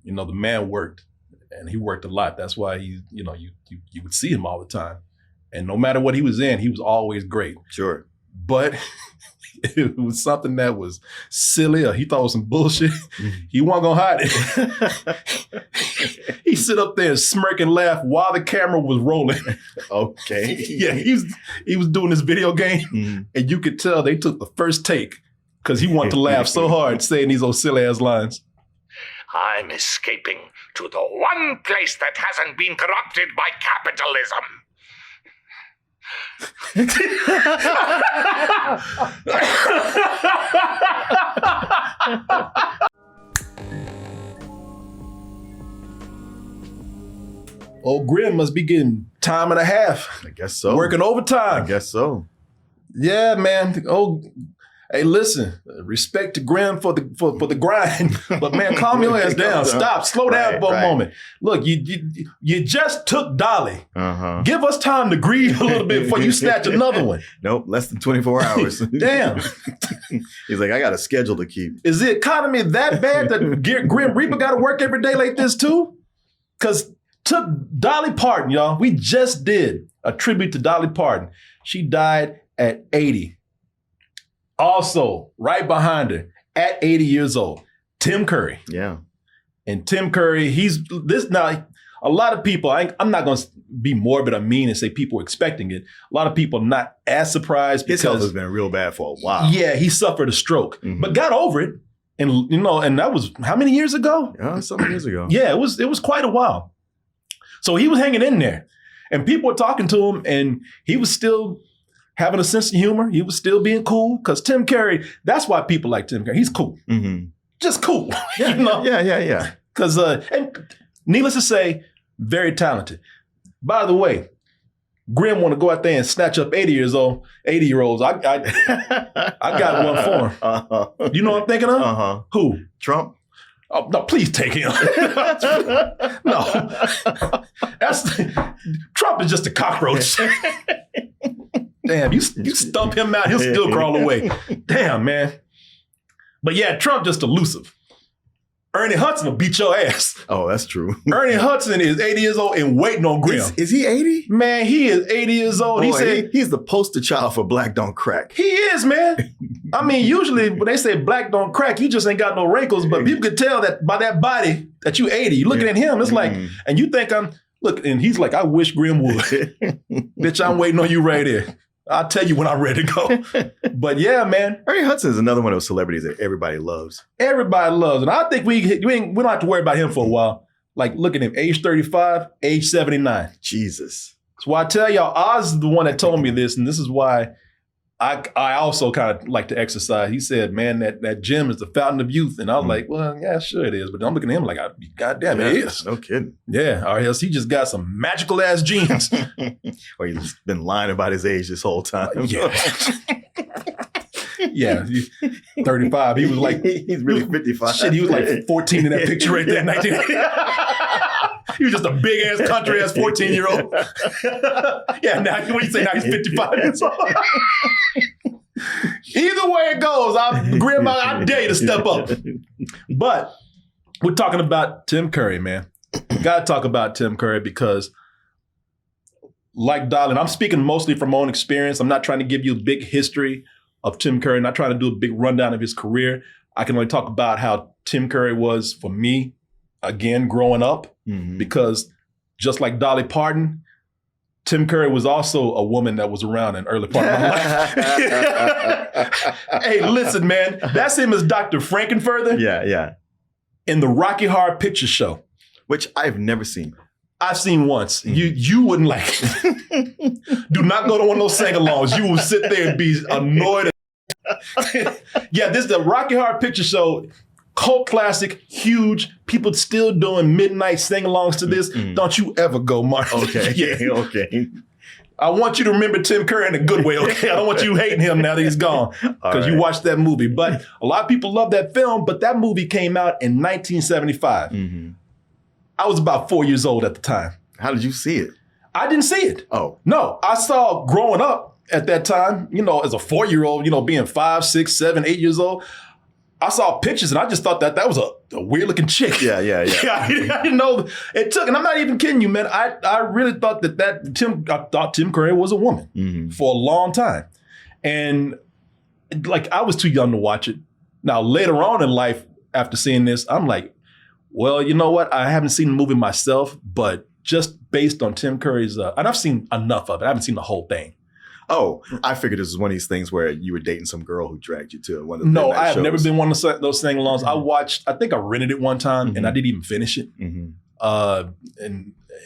the man worked, and he worked a lot. That's why you would see him all the time. And no matter what he was in, he was always great. Sure. But it was something that was silly or he thought it was some bullshit. He wasn't going to hide it. He sit up there and smirk and laugh while the camera was rolling. Okay. Yeah, he was doing this video game, and you could tell they took the first take because he wanted to laugh so hard saying these old silly ass lines. I'm escaping to the one place that hasn't been corrupted by capitalism. Old Grim must be getting time and a half. I guess so. Working overtime. I guess so. Yeah, man. Hey, listen. Respect to Grim for the grind, but man, calm your ass down. Stop. Slow down for a moment. Look, you just took Dolly. Give us time to grieve a little bit before you snatch another one. Nope, less than 24 hours. Damn. He's like, I got a schedule to keep. Is the economy that bad that Grim Reaper got to work every day like this too? Because took Dolly Parton, y'all. We just did a tribute to Dolly Parton. She died at 80. Also, right behind her, at 80 years old, Tim Curry. Yeah. And Tim Curry, now, a lot of people, I'm not going to be morbid or mean and say people were expecting it. A lot of people not as surprised because his health has been real bad for a while. Yeah, he suffered a stroke, but got over it. And, and that was how many years ago? Some years ago. Yeah, it was quite a while. So he was hanging in there, and people were talking to him, and he was still having a sense of humor. He was still being cool because Tim Curry, that's why people like Tim Curry. He's cool. Just cool. Yeah. Because, and needless to say, very talented. By the way, Grim want to go out there and snatch up 80-year-olds. I got one for him. You know what I'm thinking of? Who? Trump? Oh, no, please take him. No. Trump is just a cockroach. Damn, you stump him out, he'll still crawl away. Damn, man. But yeah, Trump just elusive. Ernie Hudson will beat your ass. Oh, that's true. Ernie Hudson is 80 years old and waiting on Grim. Is he 80? Man, he is 80 years old. Boy, he's the poster child for black don't crack. He is, man. I mean, usually when they say black don't crack, you just ain't got no wrinkles, but people could tell that by that body that you 80. You looking at him, it's like, and you think look, and he's like, I wish Grim would. Bitch, I'm waiting on you right here. I'll tell you when I'm ready to go. But yeah, man. Ernie Hudson is another one of those celebrities that everybody loves. Everybody loves. And I think we don't have to worry about him for a while. Like, look at him, age 35, age 79. Jesus. So I tell y'all, Oz is the one that told me this, and this is why I also kind of like to exercise. He said, man, that gym is the fountain of youth. And I was like, well, yeah, sure it is. But I'm looking at him like, goddamn, it is. No kidding. Yeah, or else he just got some magical ass genes. Or he's been lying about his age this whole time. Yeah. Yeah, 35. He was like, he's really 55. Shit, he was like 14 in that picture right there in 1980. He was just a big ass country ass 14-year-old. Yeah, now when you say now he's 55 years old. Either way it goes, Grim, I dare you to step up. But we're talking about Tim Curry, man. Gotta talk about Tim Curry because, like Darlin, I'm speaking mostly from my own experience. I'm not trying to give you a big history of Tim Curry, not trying to do a big rundown of his career. I can only talk about how Tim Curry was for me, again, growing up, because just like Dolly Parton, Tim Curry was also a woman that was around in early part of my life. Hey, listen, man, that's him as Dr. Frankenfurter. Yeah. In the Rocky Horror Picture Show. Which I've never seen. I've seen once. You wouldn't like it. Do not go to one of those sing-alongs. You will sit there and be annoyed. Yeah, this is the Rocky Horror Picture Show. Cult classic, huge. People still doing midnight sing-alongs to this. Don't you ever go, Mark. Okay. Yeah. Okay. I want you to remember Tim Curry in a good way, okay? I don't want you hating him now that he's gone because you watched that movie. But a lot of people love that film, but that movie came out in 1975. I was about 4 years old at the time. How did you see it? I didn't see it. Oh. No, I saw growing up at that time, as a 4-year-old, being 5, 6, 7, 8 years old. I saw pictures and I just thought that was a weird looking chick. Yeah. I didn't know it took, and I'm not even kidding you, man. I really thought I thought Tim Curry was a woman for a long time. And like, I was too young to watch it. Now, later on in life, after seeing this, I'm like, well, you know what? I haven't seen the movie myself, but just based on Tim Curry's, and I've seen enough of it. I haven't seen the whole thing. Oh, I figured this was one of these things where you were dating some girl who dragged you to one of the No, I have shows. never been one of those sing-alongs. I think I rented it one time and I didn't even finish it. And,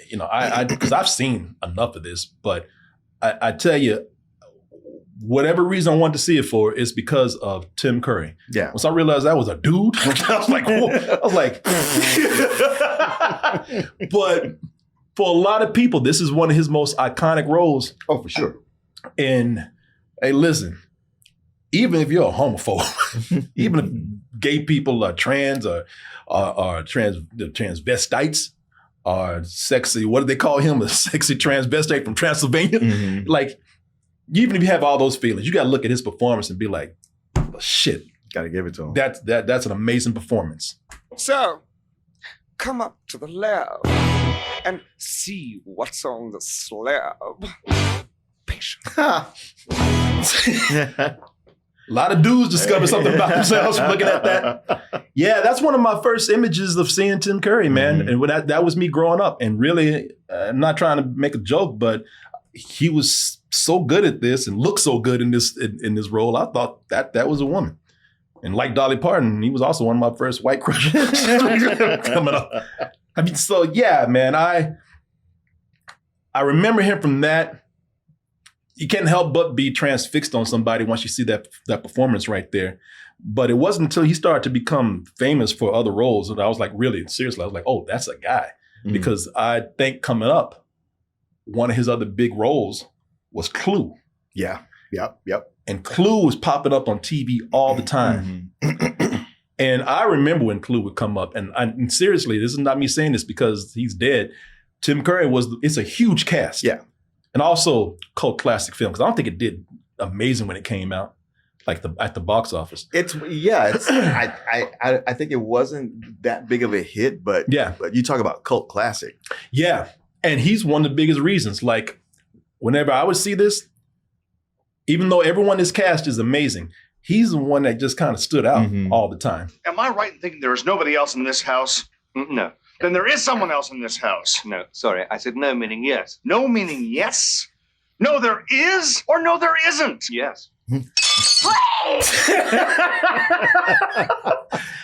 you know, because I've seen enough of this, but I tell you, whatever reason I wanted to see it for is because of Tim Curry. Yeah. Once I realized that was a dude, I was like, whoa. But for a lot of people, this is one of his most iconic roles. Oh, for sure. And hey, listen, even if you're a homophobe, even if gay people are trans or transvestites or sexy, what do they call him? A sexy transvestite from Transylvania? Like, even if you have all those feelings, you got to look at his performance and be like, oh, shit. Got to give it to him. That's an amazing performance. So, come up to the lab and see what's on the slab. Patient. A lot of dudes discover something about themselves from looking at that. Yeah, that's one of my first images of seeing Tim Curry, man. And when that was me growing up. And really, I'm not trying to make a joke, but he was so good at this and looked so good in this role. I thought that was a woman. And like Dolly Parton, he was also one of my first white crushes coming up. I mean, so yeah, man, I remember him from that. You can't help but be transfixed on somebody once you see that performance right there. But it wasn't until he started to become famous for other roles that I was like, really, seriously, I was like, oh, that's a guy. Because I think coming up, one of his other big roles was Clue. Yeah. Yep. And Clue was popping up on TV all the time. And I remember when Clue would come up. And seriously, this is not me saying this because he's dead. Tim Curry it's a huge cast. Yeah. And also cult classic film, because I don't think it did amazing when it came out, like at the box office. I think it wasn't that big of a hit, but you talk about cult classic. Yeah. And he's one of the biggest reasons. Like, whenever I would see this, even though everyone in this cast is amazing, he's the one that just kind of stood out all the time. Am I right in thinking there is nobody else in this house? No. Then there is someone else in this house. No, sorry. I said no, meaning yes. No meaning yes? No, there is, or no, there isn't? Yes.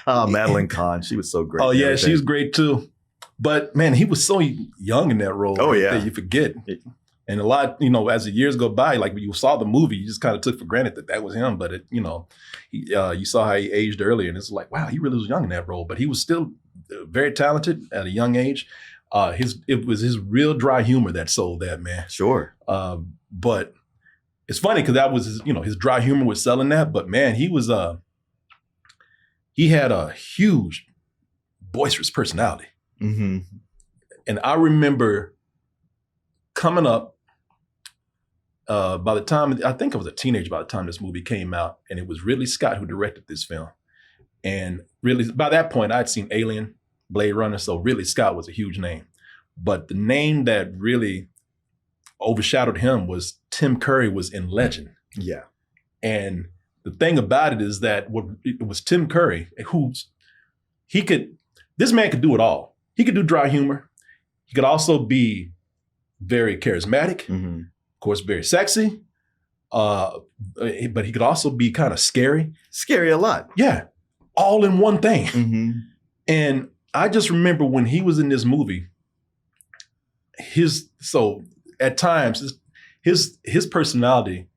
Madeline Kahn, she was so great. Oh, yeah, she's great too. But man, he was so young in that role. Oh, yeah. That you forget. And a lot, as the years go by, like when you saw the movie, you just kind of took for granted that was him. But you saw how he aged earlier, and it's like, wow, he really was young in that role. But he was still very talented at a young age. It was his real dry humor that sold that, man. Sure. But it's funny because that was his dry humor was selling that. But man, he had a huge, boisterous personality. And I remember coming up, by the time, I think I was a teenager by the time this movie came out, and it was Ridley Scott who directed this film. And really, by that point, I'd seen Alien, Blade Runner, so Ridley Scott was a huge name. But the name that really overshadowed him was Tim Curry was in Legend. Yeah. And the thing about it is that it was Tim Curry this man could do it all. He could do dry humor. He could also be very charismatic, of course, very sexy. But he could also be kind of scary. Scary a lot. Yeah. All in one thing. And I just remember when he was in this movie, at times his personality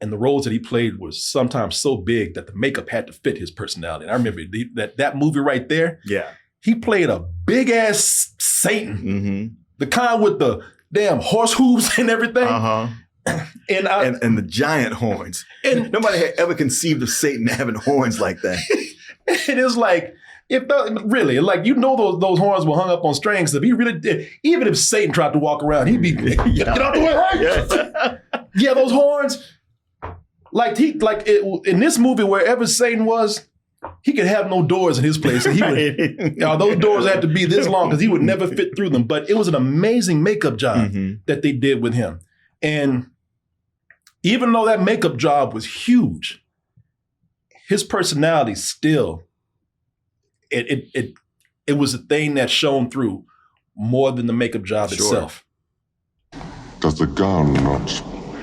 and the roles that he played was sometimes so big that the makeup had to fit his personality. And I remember that movie right there. Yeah. He played a big ass Satan, the kind with the damn horse hooves and everything. And the giant horns. And nobody had ever conceived of Satan having horns like that. It is like, really, like, those horns were hung up on strings. If he really did, even if Satan tried to walk around, he'd be, get out the way, right? Yeah, those horns. In this movie, wherever Satan was, he could have no doors in his place. And he would, those doors had to be this long because he would never fit through them. But it was an amazing makeup job that they did with him. And even though that makeup job was huge, his personality still, it was a thing that shone through more than the makeup job itself. Does the gown not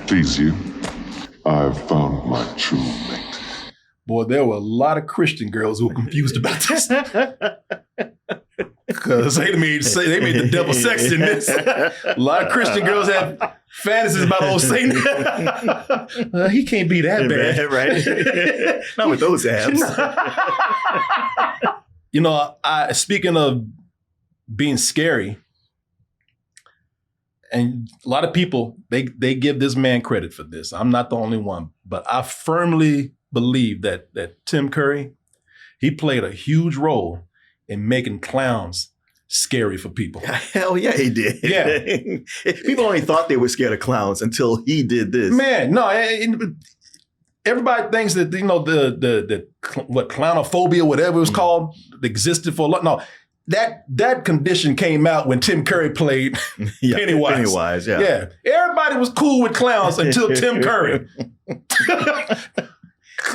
please you? I've found my true mate. Boy, there were a lot of Christian girls who were confused about this. Because they made the devil sexy in this. A lot of Christian girls have fantasies about old Satan. He can't be that bad. Right? Not with those abs. You know, speaking of being scary, and a lot of people, they give this man credit for this. I'm not the only one, but I firmly believe that Tim Curry, he played a huge role in making clowns scary for people. Hell yeah, he did. Yeah. People only thought they were scared of clowns until he did this. Man, no, everybody thinks that, you know, the what clownophobia, whatever it was called, existed for a lot. No, that condition came out when Tim Curry played Pennywise. Pennywise, yeah. Everybody was cool with clowns until Tim Curry.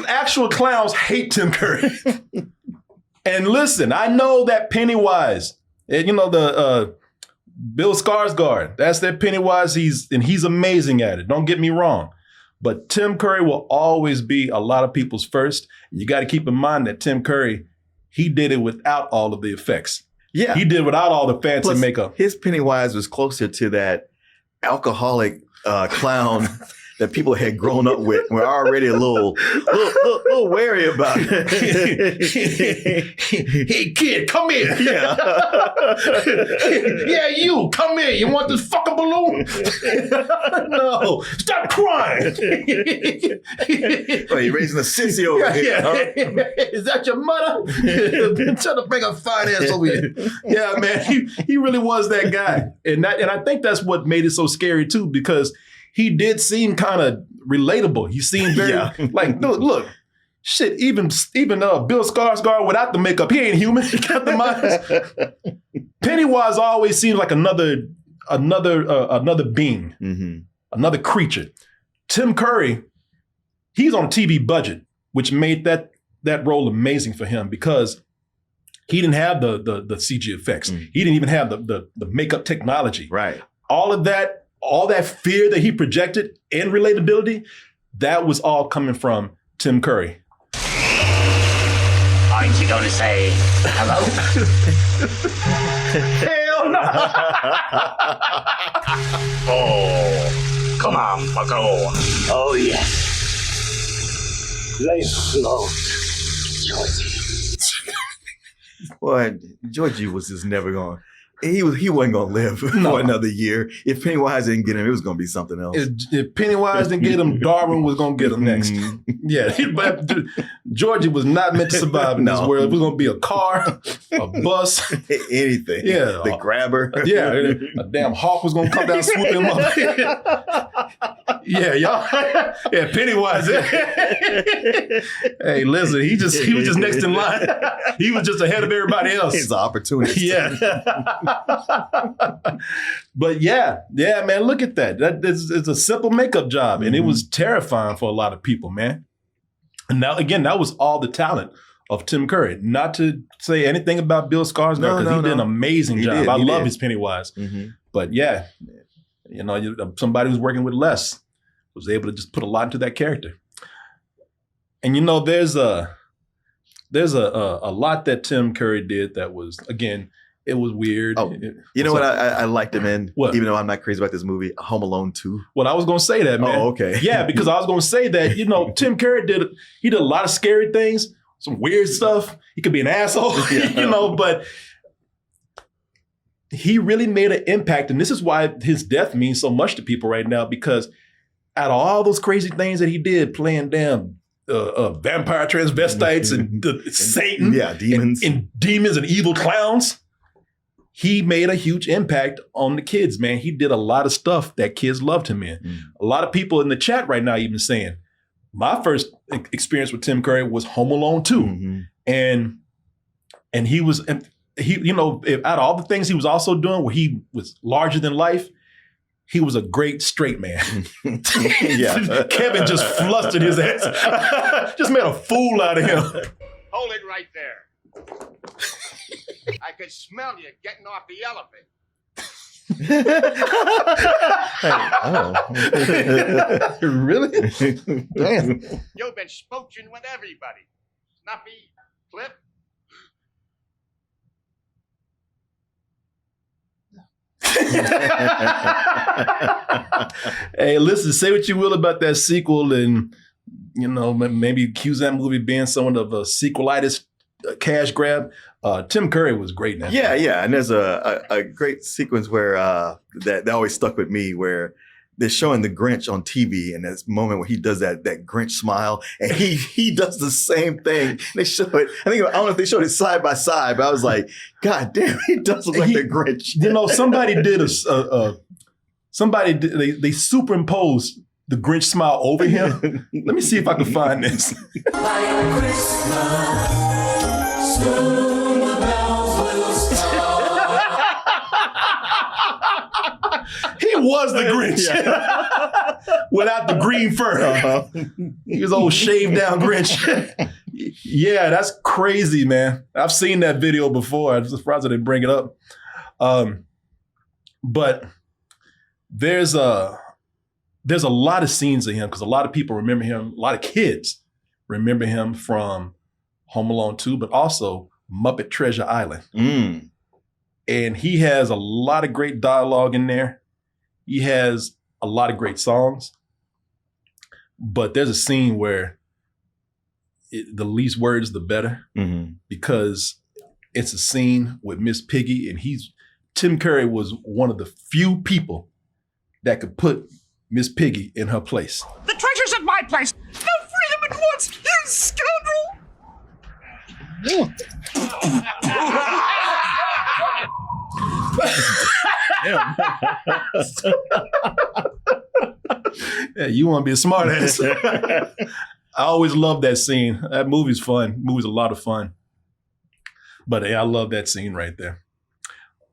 Actual clowns hate Tim Curry. And listen, I know that Pennywise, you know, the Bill Skarsgård, that's that Pennywise. He's amazing at it. Don't get me wrong. But Tim Curry will always be a lot of people's first. You got to keep in mind that Tim Curry, he did it without all of the effects. Yeah. He did without all the fancy makeup. His Pennywise was closer to that alcoholic clown that people had grown up with. We're already a little wary about it. Hey, kid, come here. Yeah. Yeah, you, come here. You want this fucking balloon? No, stop crying. Oh, you're raising a sissy over here. Huh? Is that your mother? Trying to bring a fine ass over here. Yeah, man, he really was that guy. And I think that's what made it so scary too, because he did seem kind of relatable. He seemed very like, look, shit. Even Bill Skarsgård without the makeup, he ain't human. He got the mind. Pennywise always seemed like another being, another creature. Tim Curry, he's on a TV budget, which made that role amazing for him because he didn't have the CG effects. He didn't even have the makeup technology. Right. All that fear that he projected and relatability, that was all coming from Tim Curry. Aren't you going to say hello? Hell no! Oh, come on, bucko. Oh, yes. Lay low, Georgie. Boy, Georgie was just never going. He wasn't going to live for another year. If Pennywise didn't get him, it was going to be something else. If Pennywise didn't get him, Darwin was going to get him next. Yeah, but Georgie was not meant to survive in this world. It was going to be a car, a bus. Anything. Yeah. The grabber. Yeah, a damn hawk was going to come down and swoop him up. Yeah, y'all. Yeah, Pennywise. Hey, listen, he was just next in line. He was just ahead of everybody else. He's an opportunist. Yeah. But yeah, man, look at that. It's a simple makeup job, and it was terrifying for a lot of people, man. And now, again, that was all the talent of Tim Curry. Not to say anything about Bill Skarsgård, because he did an amazing job. I love his Pennywise. But yeah, you know, somebody who's working with less was able to just put a lot into that character. And you know, there's a lot that Tim Curry did that was, again, it was weird. Oh, you know what I liked him in? What? Even though I'm not crazy about this movie, Home Alone 2. Well, I was going to say that, man. Oh, okay. Yeah, because I was going to say that, you know, Tim Curry did a lot of scary things, some weird stuff. He could be an asshole, you know, but he really made an impact. And this is why his death means so much to people right now, because out of all those crazy things that he did, playing damn vampire transvestites and Satan, demons, and demons and evil clowns, he made a huge impact on the kids, man. He did a lot of stuff that kids loved him in. A lot of people in the chat right now even saying, my first experience with Tim Curry was Home Alone 2. and he was, and he, you know, out of all the things he was also doing, where he was larger than life, he was a great straight man. Yeah. Kevin just flustered his ass, just made a fool out of him. Hold it right there. I could smell you getting off the elephant. Really? Damn. You've been smooching with everybody. Snuffy, Cliff. Hey, listen, say what you will about that sequel, and you know, maybe accuse that movie being somewhat of a sequelitis cash grab. Tim Curry was great in that. Yeah, and there's a great sequence where that always stuck with me, where they're showing the Grinch on TV, and this moment where he does that Grinch smile, and he does the same thing. They show it. I don't know if they showed it side by side, but I was like, God damn, he does look like the Grinch. You know, somebody did they superimposed the Grinch smile over him. Let me see if I can find this. He was the Grinch without the green fur. He was old shaved down Grinch. Yeah, that's crazy, man. I've seen that video before. I'm surprised I didn't bring it up. But there's a lot of scenes of him because a lot of people remember him. A lot of kids remember him from Home Alone 2, but also Muppet Treasure Island. Mm. And he has a lot of great dialogue in there. He has a lot of great songs. But there's a scene where the least words, the better, because it's a scene with Miss Piggy, and Tim Curry was one of the few people that could put Miss Piggy in her place. The treasure's at my place. Now free them at once, you scoundrel! Yeah, you want to be a smart ass. I always love that scene. That movie's fun. The movie's a lot of fun. But yeah, I love that scene right there.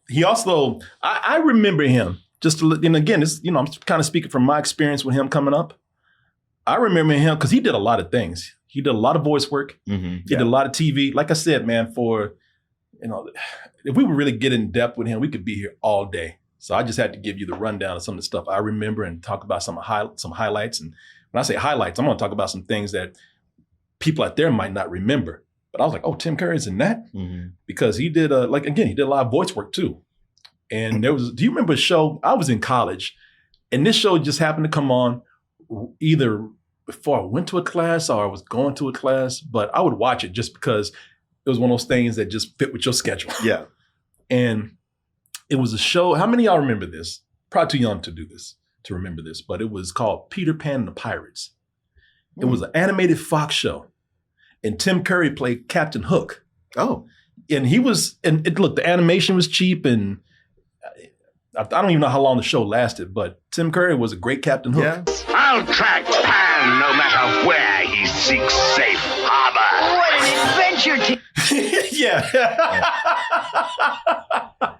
He also, I remember him just to, and again, it's, you know, I'm kind of speaking from my experience with him coming up. I remember him because he did a lot of things. He did a lot of voice work. He did a lot of TV. Like I said, man, for, you know, if we would really get in depth with him, we could be here all day. So I just had to give you the rundown of some of the stuff I remember and talk about some highlights. And when I say highlights, I'm going to talk about some things that people out there might not remember. But I was like, oh, Tim Curry's in that? Because he did, he did a lot of voice work too. And do you remember a show? I was in college, and this show just happened to come on either before I went to a class or I was going to a class, but I would watch it just because it was one of those things that just fit with your schedule. Yeah. And it was a show. How many of y'all remember this? Probably too young to remember this, but it was called Peter Pan and the Pirates. It was an animated Fox show, and Tim Curry played Captain Hook. Oh. And look, the animation was cheap, and I don't even know how long the show lasted, but Tim Curry was a great Captain Hook. Yeah. I'll track Pan no matter where he seeks safe harbor. What an adventure! Yeah.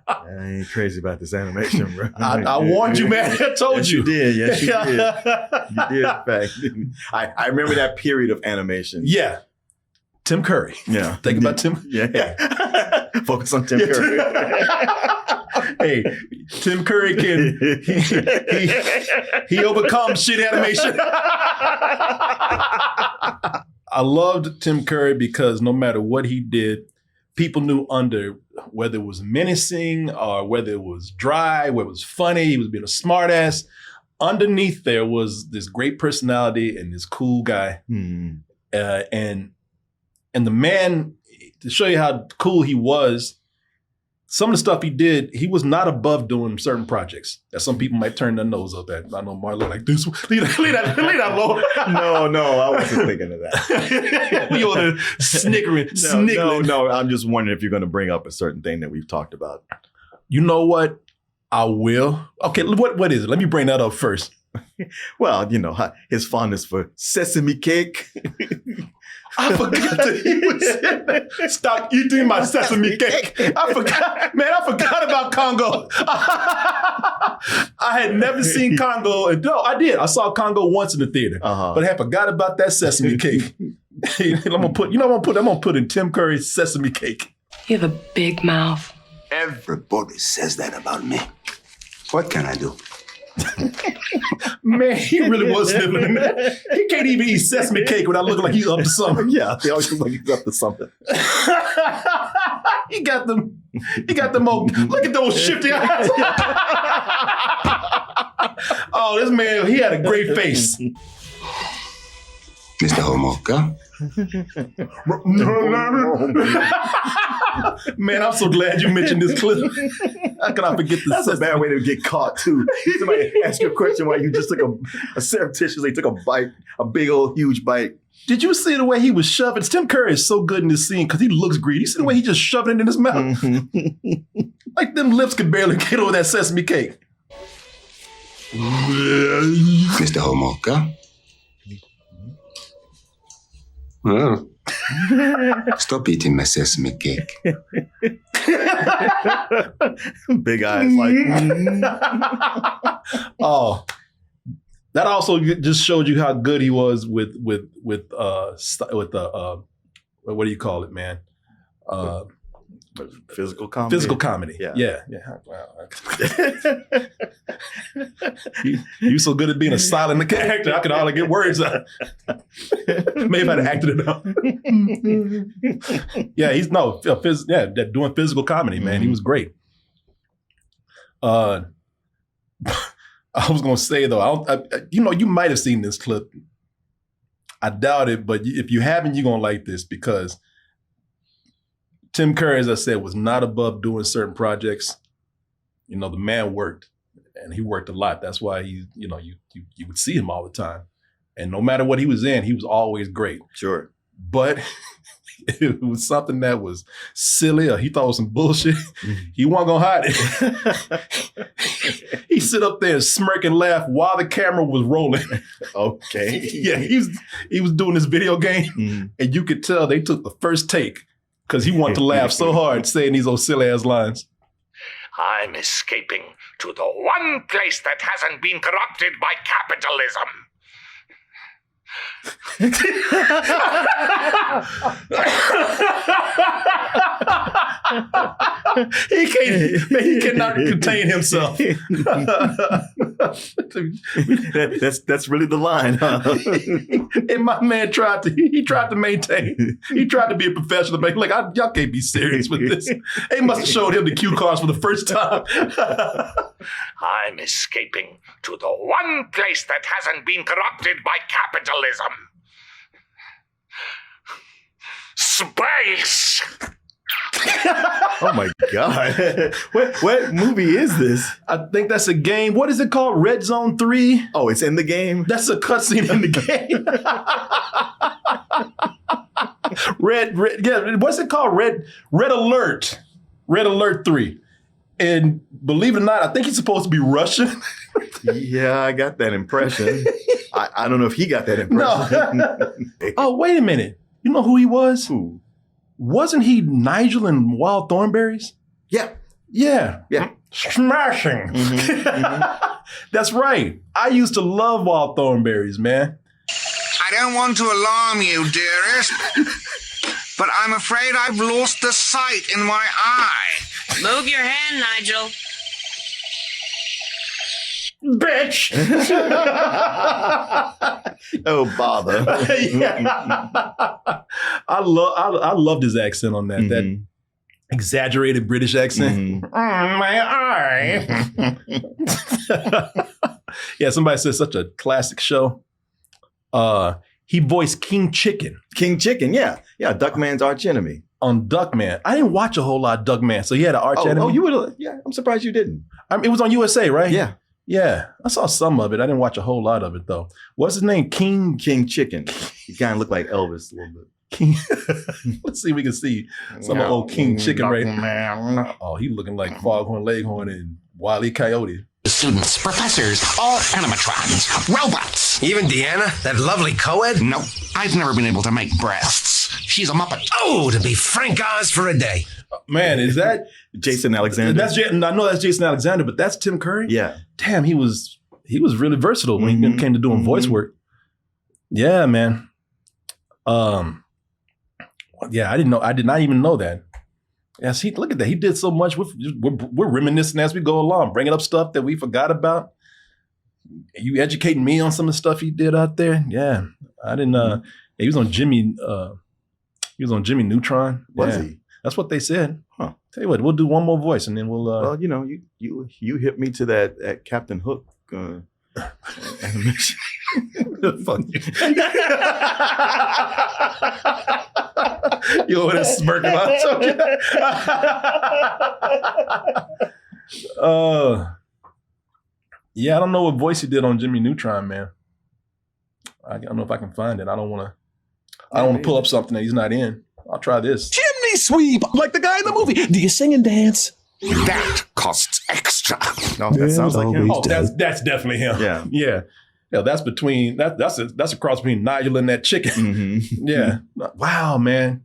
I ain't crazy about this animation, bro. I warned you, man. I told you. You did. Yes, you did. You did, in fact. I remember that period of animation. Yeah. Tim Curry. Yeah. Think about Tim. Yeah. Focus on Tim Curry. Hey, Tim Curry he overcomes shit animation. I loved Tim Curry because no matter what he did, people knew under whether it was menacing or whether it was dry, whether it was funny, he was being a smart ass. Underneath there was this great personality and this cool guy. And the man, to show you how cool he was, some of the stuff he did, he was not above doing certain projects that some people might turn their nose up at. I know Marlon like this. Leave that alone. No, I wasn't thinking of that. You want to sniggering. No, I'm just wondering if you're going to bring up a certain thing that we've talked about. You know what? I will. Okay, what is it? Let me bring that up first. Well, you know, his fondness for sesame cake. I forgot that he was in there. Stop eating my sesame cake. I forgot about Congo. I had never seen Congo. No, I did. I saw Congo once in the theater, but I had forgot about that sesame cake. I'm gonna put in Tim Curry's sesame cake. You have a big mouth. Everybody says that about me. What can I do? Man, he really was sniffling in that. He can't even eat sesame cake without looking like he's up to something. Yeah, he always looks like he's up to something. He got them old, look at those shifty eyes. Oh, this man, he had a great face. Mr. Homolka? Man, I'm so glad you mentioned this clip. How can I forget this? That's a bad way to get caught, too. Somebody asked you a question while you just took surreptitiously took a bite, a big old huge bite. Did you see the way he was shoving? Tim Curry is so good in this scene because he looks greedy. You see the way he just shoved it in his mouth? Like them lips could barely get over that sesame cake. Mr. Homolka? Well, stop eating my sesame cake. Big eyes like. Oh, that also just showed you how good he was with what do you call it, man? Physical comedy. Physical comedy. Yeah. Wow. You so good at being a silent character, I could hardly get words out. Maybe I'd have acted it out. Yeah, doing physical comedy, man. He was great. I was gonna say though, you might have seen this clip. I doubt it, but if you haven't, you're gonna like this because Tim Curry, as I said, was not above doing certain projects. You know, the man worked, and he worked a lot. That's why you would see him all the time. And no matter what he was in, he was always great. Sure. But it was something that was silly or he thought it was some bullshit. He wasn't gonna hide it. He sit up there and smirk and laugh while the camera was rolling. Okay. Yeah, he was doing this video game, and you could tell they took the first take because he wanted to laugh so hard saying these old silly ass lines. I'm escaping to the one place that hasn't been corrupted by capitalism. He cannot contain himself. That's really the line, huh? And my man tried to maintain. He tried to be a professional, but like, y'all can't be serious with this. They must have showed him the cue cards for the first time. I'm escaping to the one place that hasn't been corrupted by capitalism. Space! Oh my God. What movie is this? I think that's a game. What is it called? Red Zone 3? Oh, it's in the game? That's a cutscene in the game. What's it called? Red Alert. Red Alert 3. And believe it or not, I think he's supposed to be Russian. Yeah, I got that impression. I don't know if he got that impression. No. Oh, wait a minute. You know who he was? Who? Wasn't he Nigel in Wild Thornberrys? Yeah. Yeah. Yeah. Smashing. That's right. I used to love Wild Thornberrys, man. I don't want to alarm you, dearest, but I'm afraid I've lost the sight in my eye. Move your hand, Nigel. Bitch. Oh, bother. Yeah. I loved his accent on that. That exaggerated British accent. My eye. Yeah, somebody said such a classic show. He voiced King Chicken. King Chicken, yeah. Yeah, Duckman's arch enemy. On Duckman. I didn't watch a whole lot of Duckman, so he had an arch enemy. Oh, you would? Yeah, I'm surprised you didn't. I mean, it was on USA, right? Yeah. Yeah, I saw some of it. I didn't watch a whole lot of it, though. What's his name? King Chicken. He kind of looked like Elvis a little bit. King. Let's see if we can see some old King Chicken right now. Oh, he looking like Foghorn Leghorn and Wile E. Coyote. Students, professors, all animatrons, robots. Even Deanna, that lovely co-ed? Nope, I've never been able to make breasts. She's a Muppet. Oh, to be Frank Oz for a day. Man, is that Jason Alexander. I know that's Jason Alexander, but that's Tim Curry? Yeah. Damn, he was really versatile when he came to doing voice work. Yeah, man. Yeah, I did not even know that. Yes, look at that. He did so much. We're reminiscing as we go along, bringing up stuff that we forgot about. You educating me on some of the stuff he did out there. Yeah, I didn't. He was on Jimmy. He was on Jimmy Neutron. Was he? That's what they said. Huh. Tell you what, we'll do one more voice and then we'll. Well, you know, you hit me to that Captain Hook animation. Fuck you. You over there smirking about something. Yeah, I don't know what voice he did on Jimmy Neutron, man. I don't know if I can find it. I don't want to pull up something that he's not in. I'll try this. Chimney sweep, like the guy in the movie. Do you sing and dance? That costs extra. No, that sounds like him. Oh, that's definitely him. Yeah. Yeah. Yeah, that's a cross between Nigel and that chicken. Mm-hmm. Yeah. Wow, man.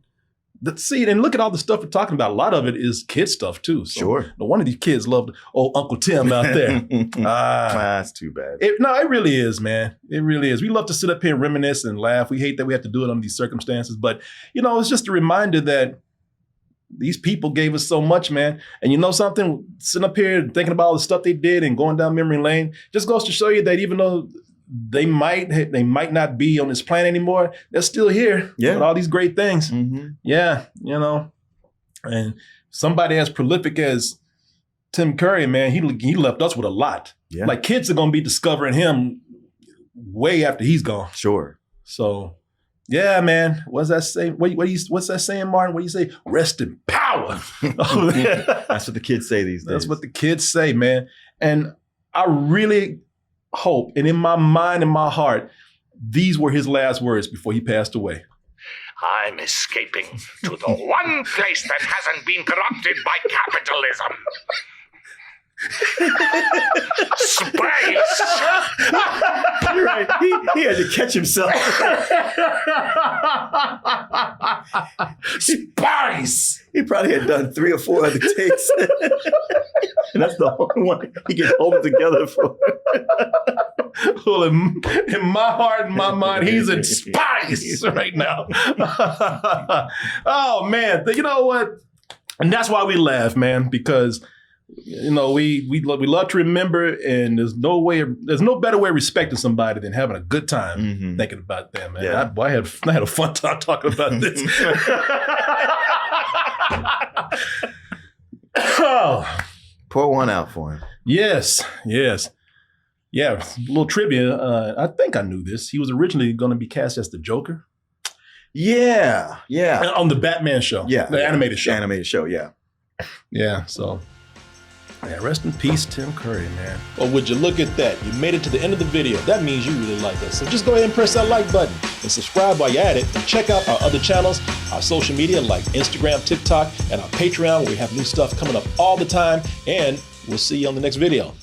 See, and look at all the stuff we're talking about. A lot of it is kid stuff too. So Sure. No wonder these kids love old Uncle Tim out there. That's too bad. It really is, man. It really is. We love to sit up here and reminisce and laugh. We hate that we have to do it under these circumstances, but it's just a reminder that these people gave us so much, man. And you know something? Sitting up here and thinking about all the stuff they did and going down memory lane just goes to show you that even though they might not be on this planet anymore, they're still here with all these great things. Mm-hmm. Yeah, and somebody as prolific as Tim Curry, man, he left us with a lot. Yeah. Like kids are gonna be discovering him way after he's gone. Sure. So, yeah, man. What's that say? What's that saying, Martin? What do you say? Rest in power. That's what the kids say these days. That's what the kids say, man. And I really hope, and in my mind and my heart, these were his last words before he passed away. I'm escaping to the one place that hasn't been corrupted by capitalism. Space! You're right. He had to catch himself. Space! He probably had done 3 or 4 other takes. And that's the only one he can hold it together for. Well, in my heart and my mind, he's in space right now. Oh, man. You know what? And that's why we laugh, man, because we love to remember, and there's no better way of respecting somebody than having a good time thinking about them, man. Yeah. I had a fun time talking about this. Oh. Pour one out for him. Yes. Yeah, a little trivia. I think I knew this. He was originally going to be cast as the Joker. Yeah. On the Batman show. Yeah. The animated show. Animated show, yeah. Yeah, so... Yeah, rest in peace, Tim Curry, man. Well, would you look at that? You made it to the end of the video. That means you really like us. So just go ahead and press that like button and subscribe while you're at it. And check out our other channels, our social media like Instagram, TikTok, and our Patreon, where we have new stuff coming up all the time. And we'll see you on the next video.